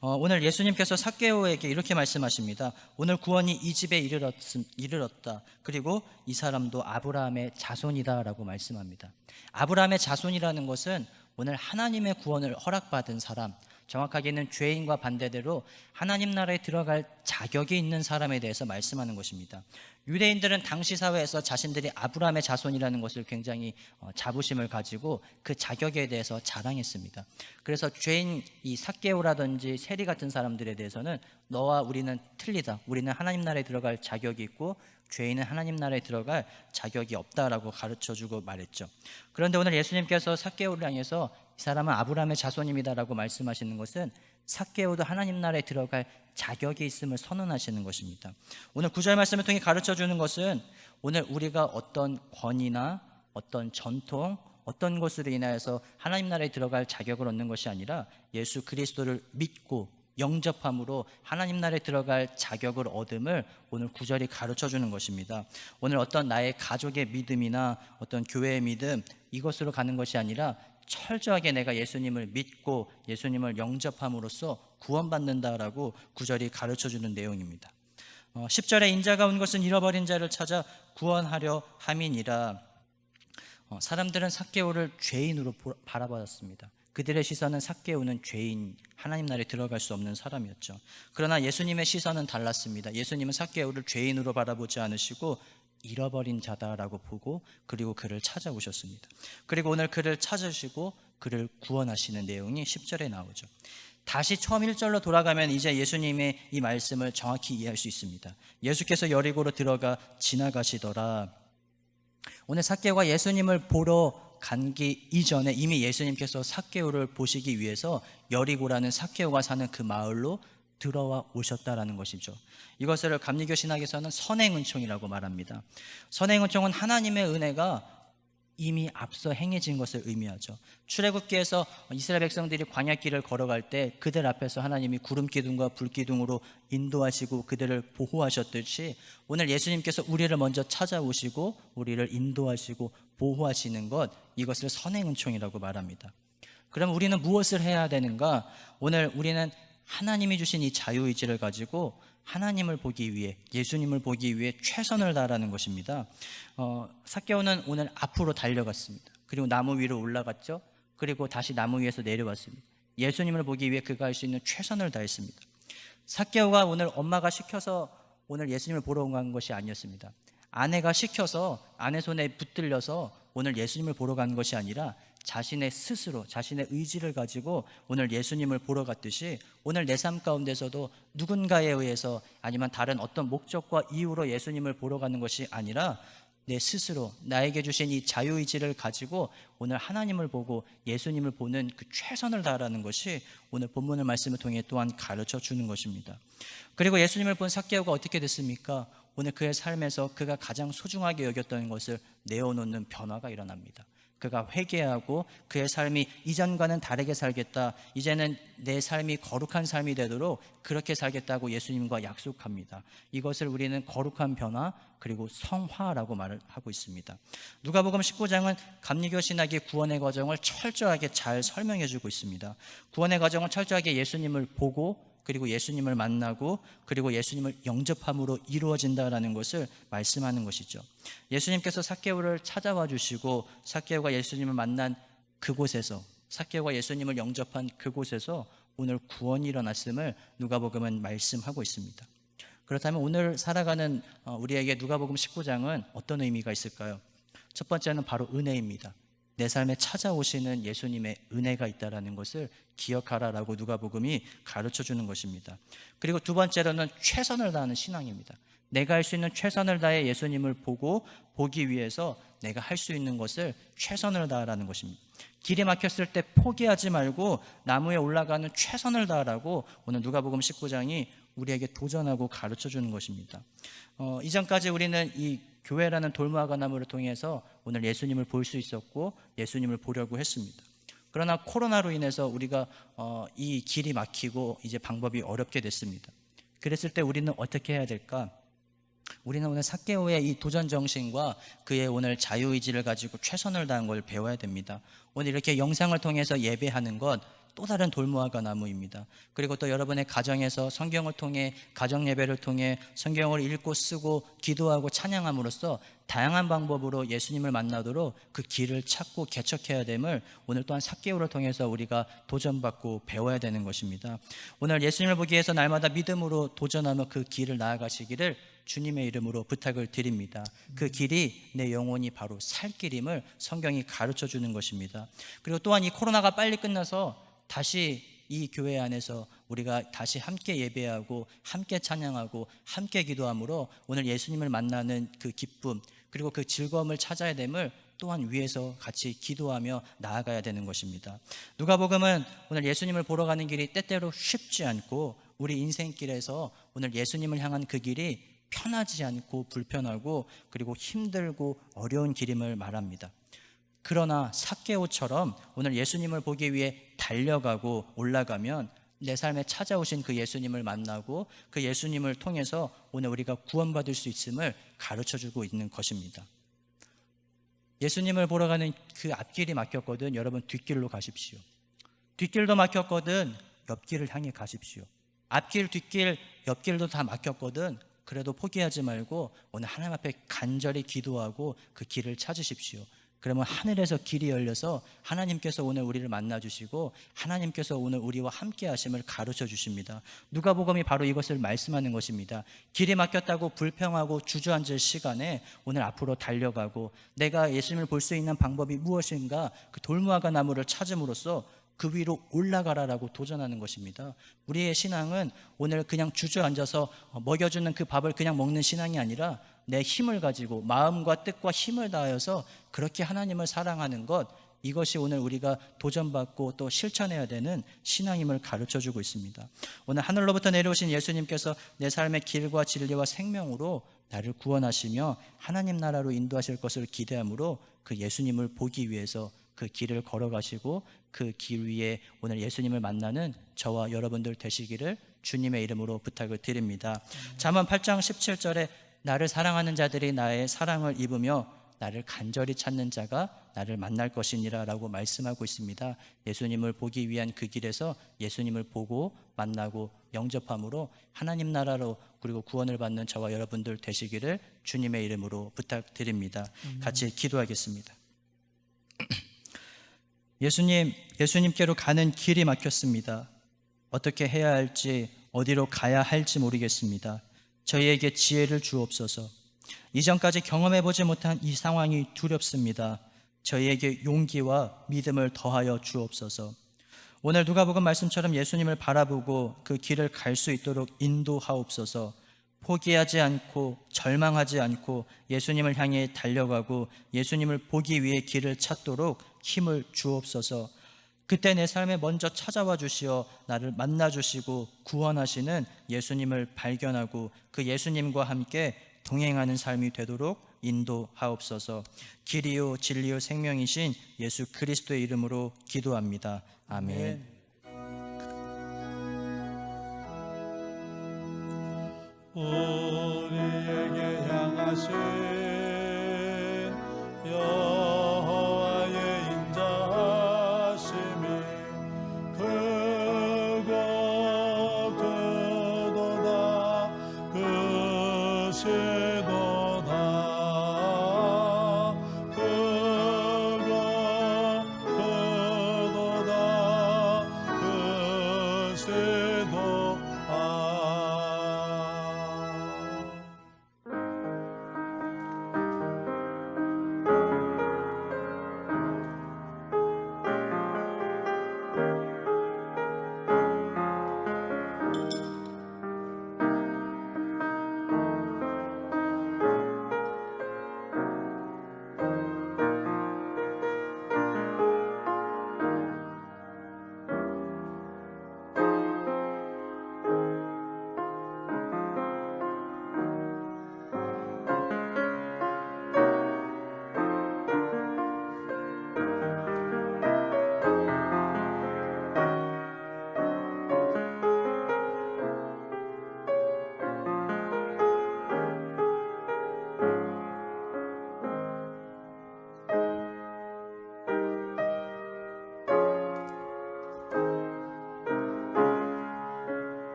오늘 예수님께서 삭개오에게 이렇게 말씀하십니다. 오늘 구원이 이 집에 이르렀다. 그리고 이 사람도 아브라함의 자손이다라고 말씀합니다. 아브라함의 자손이라는 것은 오늘 하나님의 구원을 허락받은 사람, 정확하게는 죄인과 반대대로 하나님 나라에 들어갈 자격이 있는 사람에 대해서 말씀하는 것입니다. 유대인들은 당시 사회에서 자신들이 아브라함의 자손이라는 것을 굉장히 자부심을 가지고 그 자격에 대해서 자랑했습니다. 그래서 죄인 이 삭개오라든지 세리 같은 사람들에 대해서는 너와 우리는 틀리다. 우리는 하나님 나라에 들어갈 자격이 있고 죄인은 하나님 나라에 들어갈 자격이 없다라고 가르쳐주고 말했죠. 그런데 오늘 예수님께서 삭개오를 향해서 이 사람은 아브라함의 자손입니다라고 말씀하시는 것은 삭개오도 하나님 나라에 들어갈 자격이 있음을 선언하시는 것입니다. 오늘 9절 말씀을 통해 가르쳐주는 것은 오늘 우리가 어떤 권위나 어떤 전통, 어떤 것으로 인하여서 하나님 나라에 들어갈 자격을 얻는 것이 아니라 예수 그리스도를 믿고 영접함으로 하나님 나라에 들어갈 자격을 얻음을 오늘 9절이 가르쳐주는 것입니다. 오늘 어떤 나의 가족의 믿음이나 어떤 교회의 믿음, 이것으로 가는 것이 아니라 철저하게 내가 예수님을 믿고 예수님을 영접함으로써 구원받는다라고 9절이 가르쳐주는 내용입니다. 10절에 인자가 온 것은 잃어버린 자를 찾아 구원하려 함이니라. 사람들은 삭개오를 죄인으로 바라봤습니다. 그들의 시선은 삭개오는 죄인, 하나님 나라에 들어갈 수 없는 사람이었죠. 그러나 예수님의 시선은 달랐습니다. 예수님은 삭개오를 죄인으로 바라보지 않으시고 잃어버린 자다라고 보고 그리고 그를 찾아오셨습니다. 그리고 오늘 그를 찾으시고 그를 구원하시는 내용이 10절에 나오죠. 다시 처음 1절로 돌아가면 이제 예수님의 이 말씀을 정확히 이해할 수 있습니다. 예수께서 여리고로 들어가 지나가시더라. 오늘 삭개오가 예수님을 보러 간기 이전에 이미 예수님께서 삭개오를 보시기 위해서 여리고라는 삭개오가 사는 그 마을로 들어와 오셨다라는 것이죠. 이것을 감리교 신학에서는 선행은총이라고 말합니다. 선행은총은 하나님의 은혜가 이미 앞서 행해진 것을 의미하죠. 출애굽기에서 이스라엘 백성들이 광야길을 걸어갈 때 그들 앞에서 하나님이 구름기둥과 불기둥으로 인도하시고 그들을 보호하셨듯이 오늘 예수님께서 우리를 먼저 찾아오시고 우리를 인도하시고 보호하시는 것, 이것을 선행은총이라고 말합니다. 그럼 우리는 무엇을 해야 되는가? 오늘 우리는 하나님이 주신 이 자유의지를 가지고 하나님을 보기 위해, 예수님을 보기 위해 최선을 다하라는 것입니다. 삭개오는 오늘 앞으로 달려갔습니다. 그리고 나무 위로 올라갔죠. 그리고 다시 나무 위에서 내려왔습니다. 예수님을 보기 위해 그가 할 수 있는 최선을 다했습니다. 삭개오가 오늘 엄마가 시켜서 오늘 예수님을 보러 간 것이 아니었습니다. 아내가 시켜서 아내 손에 붙들려서 오늘 예수님을 보러 가는 것이 아니라 자신의 스스로 자신의 의지를 가지고 오늘 예수님을 보러 갔듯이 오늘 내 삶 가운데서도 누군가에 의해서 아니면 다른 어떤 목적과 이유로 예수님을 보러 가는 것이 아니라 내 스스로 나에게 주신 이 자유의지를 가지고 오늘 하나님을 보고 예수님을 보는 그 최선을 다하라는 것이 오늘 본문의 말씀을 통해 또한 가르쳐 주는 것입니다. 그리고 예수님을 본 삭개오가 어떻게 됐습니까? 오늘 그의 삶에서 그가 가장 소중하게 여겼던 것을 내어놓는 변화가 일어납니다. 그가 회개하고 그의 삶이 이전과는 다르게 살겠다, 이제는 내 삶이 거룩한 삶이 되도록 그렇게 살겠다고 예수님과 약속합니다. 이것을 우리는 거룩한 변화 그리고 성화라고 말을 하고 있습니다. 누가복음 19장은 감리교 신학의 구원의 과정을 철저하게 잘 설명해 주고 있습니다. 구원의 과정을 철저하게 예수님을 보고 그리고 예수님을 만나고 그리고 예수님을 영접함으로 이루어진다라는 것을 말씀하는 것이죠. 예수님께서 삭개오를 찾아와 주시고 삭개오가 예수님을 만난 그곳에서, 삭개오가 예수님을 영접한 그곳에서 오늘 구원이 일어났음을 누가복음은 말씀하고 있습니다. 그렇다면 오늘 살아가는 우리에게 누가복음 19장은 어떤 의미가 있을까요? 첫 번째는 바로 은혜입니다. 내 삶에 찾아오시는 예수님의 은혜가 있다는 것을 기억하라라고 누가복음이 가르쳐주는 것입니다. 그리고 두 번째로는 최선을 다하는 신앙입니다. 내가 할 수 있는 최선을 다해 예수님을 보기 위해서 내가 할 수 있는 것을 최선을 다하라는 것입니다. 길이 막혔을 때 포기하지 말고 나무에 올라가는 최선을 다하라고 오늘 누가복음 19장이 우리에게 도전하고 가르쳐주는 것입니다. 이전까지 우리는 이 교회라는 돌무화과 나무를 통해서 오늘 예수님을 볼 수 있었고 예수님을 보려고 했습니다. 그러나 코로나로 인해서 우리가 이 길이 막히고 이제 방법이 어렵게 됐습니다. 그랬을 때 우리는 어떻게 해야 될까? 우리는 오늘 삭개오의 이 도전 정신과 그의 오늘 자유의지를 가지고 최선을 다한 걸 배워야 됩니다. 오늘 이렇게 영상을 통해서 예배하는 것 또 다른 돌무화과 나무입니다. 그리고 또 여러분의 가정에서 성경을 통해 가정 예배를 통해 성경을 읽고 쓰고 기도하고 찬양함으로써 다양한 방법으로 예수님을 만나도록 그 길을 찾고 개척해야 됨을 오늘 또한 삭개오를 통해서 우리가 도전받고 배워야 되는 것입니다. 오늘 예수님을 보기 위해서 날마다 믿음으로 도전하며 그 길을 나아가시기를 주님의 이름으로 부탁을 드립니다. 그 길이 내 영혼이 바로 살 길임을 성경이 가르쳐 주는 것입니다. 그리고 또한 이 코로나가 빨리 끝나서 다시 이 교회 안에서 우리가 다시 함께 예배하고 함께 찬양하고 함께 기도함으로 오늘 예수님을 만나는 그 기쁨 그리고 그 즐거움을 찾아야 됨을 또한 위에서 같이 기도하며 나아가야 되는 것입니다. 누가복음은 오늘 예수님을 보러 가는 길이 때때로 쉽지 않고 우리 인생길에서 오늘 예수님을 향한 그 길이 편하지 않고 불편하고 그리고 힘들고 어려운 길임을 말합니다. 그러나 삭개오처럼 오늘 예수님을 보기 위해 달려가고 올라가면 내 삶에 찾아오신 그 예수님을 만나고 그 예수님을 통해서 오늘 우리가 구원받을 수 있음을 가르쳐주고 있는 것입니다. 예수님을 보러 가는 그 앞길이 막혔거든 여러분 뒷길로 가십시오. 뒷길도 막혔거든 옆길을 향해 가십시오. 앞길, 뒷길, 옆길도 다 막혔거든 그래도 포기하지 말고 오늘 하나님 앞에 간절히 기도하고 그 길을 찾으십시오. 그러면 하늘에서 길이 열려서 하나님께서 오늘 우리를 만나주시고 하나님께서 오늘 우리와 함께 하심을 가르쳐 주십니다. 누가복음이 바로 이것을 말씀하는 것입니다. 길이 막혔다고 불평하고 주저앉을 시간에 오늘 앞으로 달려가고 내가 예수님을 볼 수 있는 방법이 무엇인가 그 돌무화과 나무를 찾음으로써 그 위로 올라가라라고 도전하는 것입니다. 우리의 신앙은 오늘 그냥 주저앉아서 먹여주는 그 밥을 그냥 먹는 신앙이 아니라 내 힘을 가지고 마음과 뜻과 힘을 다하여서 그렇게 하나님을 사랑하는 것 이것이 오늘 우리가 도전받고 또 실천해야 되는 신앙임을 가르쳐주고 있습니다. 오늘 하늘로부터 내려오신 예수님께서 내 삶의 길과 진리와 생명으로 나를 구원하시며 하나님 나라로 인도하실 것을 기대함으로 그 예수님을 보기 위해서 그 길을 걸어가시고 그 길 위에 오늘 예수님을 만나는 저와 여러분들 되시기를 주님의 이름으로 부탁을 드립니다. 잠언 8장 17절에 나를 사랑하는 자들이 나의 사랑을 입으며 나를 간절히 찾는 자가 나를 만날 것이니라 라고 말씀하고 있습니다. 예수님을 보기 위한 그 길에서 예수님을 보고 만나고 영접함으로 하나님 나라로 그리고 구원을 받는 저와 여러분들 되시기를 주님의 이름으로 부탁드립니다. 같이 기도하겠습니다. 예수님께로 가는 길이 막혔습니다. 어떻게 해야 할지 어디로 가야 할지 모르겠습니다. 저희에게 지혜를 주옵소서. 이전까지 경험해보지 못한 이 상황이 두렵습니다. 저희에게 용기와 믿음을 더하여 주옵소서. 오늘 누가복음 말씀처럼 예수님을 바라보고 그 길을 갈 수 있도록 인도하옵소서. 포기하지 않고 절망하지 않고 예수님을 향해 달려가고 예수님을 보기 위해 길을 찾도록 힘을 주옵소서. 그때 내 삶에 먼저 찾아와 주시어 나를 만나 주시고 구원하시는 예수님을 발견하고 그 예수님과 함께 동행하는 삶이 되도록 인도하옵소서. 길이요 진리요 생명이신 예수 그리스도의 이름으로 기도합니다. 아멘. 우리에게 향하신 여호와의 인자하심이 크고 크도다 크시도다 크고 크도다 크시도다.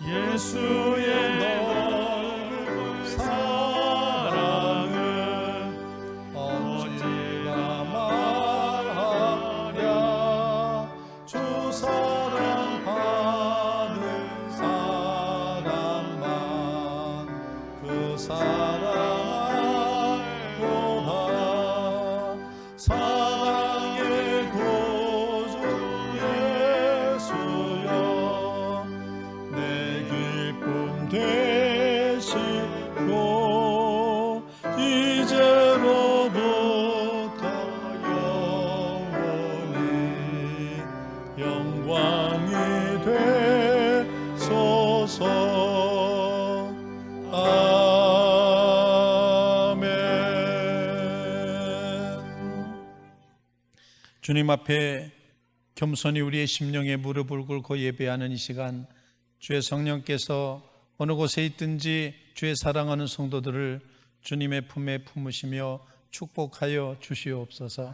예수의 넓은 사랑을 어찌나 말하랴. 주 사랑 받은 사람만 그 사랑 알도다. 사랑의 구주 예수여 내 기쁨 되시고 이제로부터 영원히 영광이 되소서. 아멘. 주님 앞에 겸손히 우리의 심령에 무릎을 꿇고 예배하는 이 시간, 주의 성령께서 어느 곳에 있든지 주의 사랑하는 성도들을 주님의 품에 품으시며 축복하여 주시옵소서.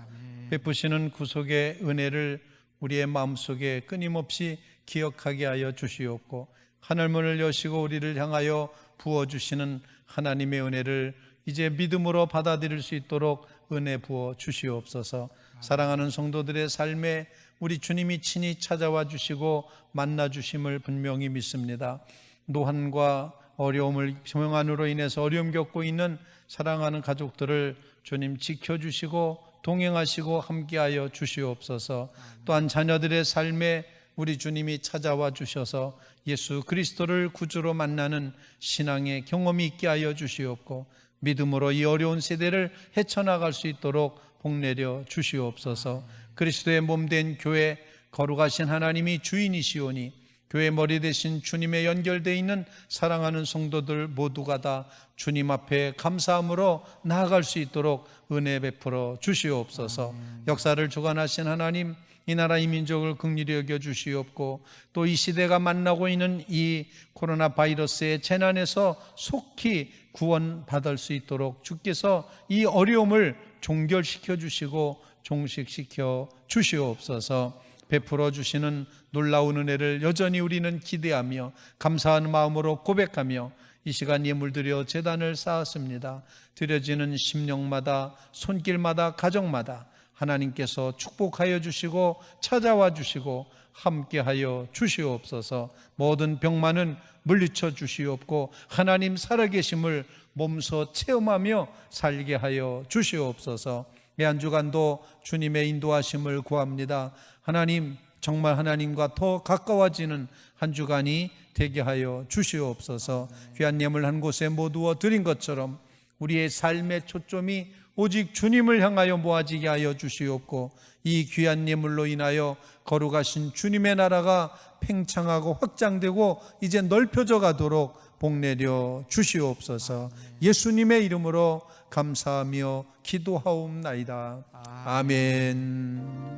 베푸시는 구속의 은혜를 우리의 마음속에 끊임없이 기억하게 하여 주시옵고, 하늘문을 여시고 우리를 향하여 부어주시는 하나님의 은혜를 이제 믿음으로 받아들일 수 있도록 은혜 부어 주시옵소서. 사랑하는 성도들의 삶에 우리 주님이 친히 찾아와 주시고 만나 주심을 분명히 믿습니다. 노한과 어려움을 병환으로 인해서 어려움 겪고 있는 사랑하는 가족들을 주님 지켜주시고 동행하시고 함께하여 주시옵소서. 또한 자녀들의 삶에 우리 주님이 찾아와 주셔서 예수 그리스도를 구주로 만나는 신앙의 경험이 있게 하여 주시옵고, 믿음으로 이 어려운 세대를 헤쳐나갈 수 있도록 복내려 주시옵소서. 그리스도의 몸된 교회, 거룩하신 하나님이 주인이시오니 교회 머리 되신 주님에 연결되어 있는 사랑하는 성도들 모두가 다 주님 앞에 감사함으로 나아갈 수 있도록 은혜 베풀어 주시옵소서. 역사를 주관하신 하나님, 이 나라 이 민족을 긍휼히 여겨 주시옵고, 또 이 시대가 만나고 있는 이 코로나 바이러스의 재난에서 속히 구원받을 수 있도록 주께서 이 어려움을 종결시켜 주시고 종식시켜 주시옵소서. 베풀어 주시는 놀라운 은혜를 여전히 우리는 기대하며 감사하는 마음으로 고백하며 이 시간 예물드려 제단을 쌓았습니다. 드려지는 심령마다, 손길마다, 가정마다 하나님께서 축복하여 주시고 찾아와 주시고 함께하여 주시옵소서. 모든 병만은 물리쳐 주시옵고 하나님 살아계심을 몸소 체험하며 살게 하여 주시옵소서. 이 한 주간도 주님의 인도하심을 구합니다. 하나님, 정말 하나님과 더 가까워지는 한 주간이 되게 하여 주시옵소서. 귀한 예물 한 곳에 모두어 드린 것처럼 우리의 삶의 초점이 오직 주님을 향하여 모아지게 하여 주시옵고 이 귀한 예물로 인하여 거룩하신 주님의 나라가 팽창하고 확장되고 이제 넓혀져 가도록 복내려 주시옵소서. 예수님의 이름으로 감사하며 기도하옵나이다. 아멘.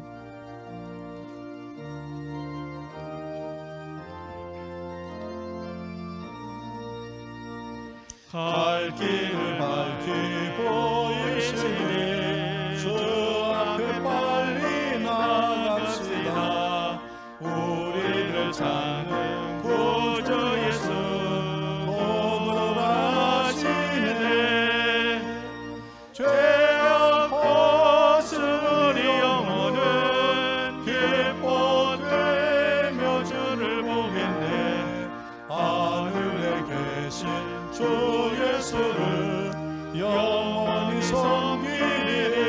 갈 길을 밝히 보이시니 주 앞에 빨리 나갑시다. 우리를 찾는 구주 예수 도돌아시네. 죄악 벗은 우리 영혼은 기뻐되며 주를 보겠네. 하늘에 계신 주 예수를 영원히 섬기리.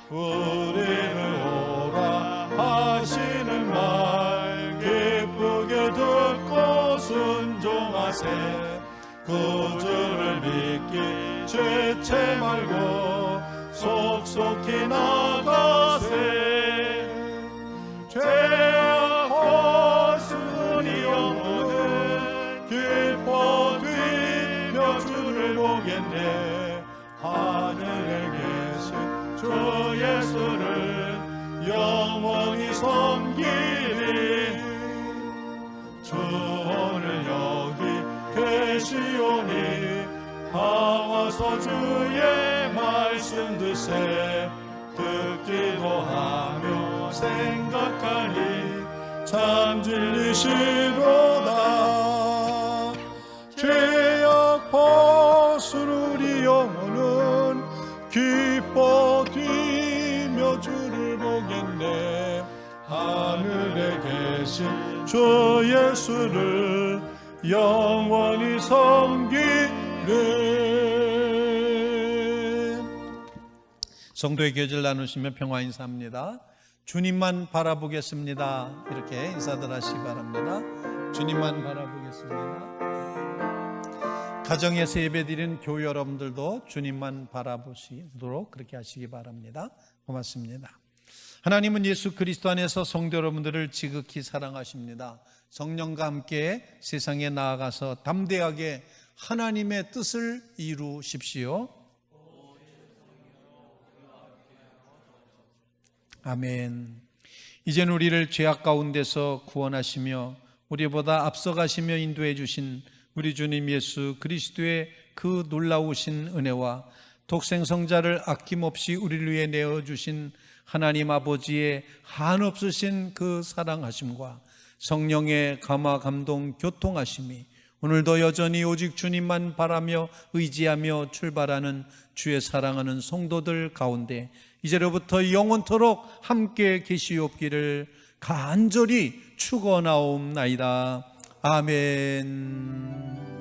우리를 오라 하시는 말 기쁘게 듣고 순종하세. 구주를 믿기 죄체 말고 속속히 나가세. 죄악 벗은 우리 영혼은 기뻐되며 주를 보겠네. 하늘에 계신 주 예수를 영원히 섬기리. 주 오늘 여기 계시오니 나와서 주의 말씀 듣세. 듣기도 하며 생각하니 참 진리시로다. 죄악 벗은 우리 영혼은 기뻐 뛰며 주를 보겠네. 하늘에 계신 주 예수를 영원히 섬기네. 성도의 교제를 나누시며 평화 인사합니다. 주님만 바라보겠습니다. 이렇게 인사들 하시기 바랍니다. 주님만 바라보겠습니다. 가정에서 예배드리는 교회 여러분들도 주님만 바라보시도록 그렇게 하시기 바랍니다. 고맙습니다. 하나님은 예수 그리스도 안에서 성도 여러분들을 지극히 사랑하십니다. 성령과 함께 세상에 나아가서 담대하게 하나님의 뜻을 이루십시오. 아멘. 이제는 우리를 죄악 가운데서 구원하시며 우리보다 앞서가시며 인도해 주신 우리 주님 예수 그리스도의 그 놀라우신 은혜와 독생성자를 아낌없이 우리를 위해 내어주신 하나님 아버지의 한없으신 그 사랑하심과 성령의 감화 감동 교통하심이 오늘도 여전히 오직 주님만 바라며 의지하며 출발하는 주의 사랑하는 성도들 가운데 이제로부터 영원토록 함께 계시옵기를 간절히 축원하옵나이다. 아멘.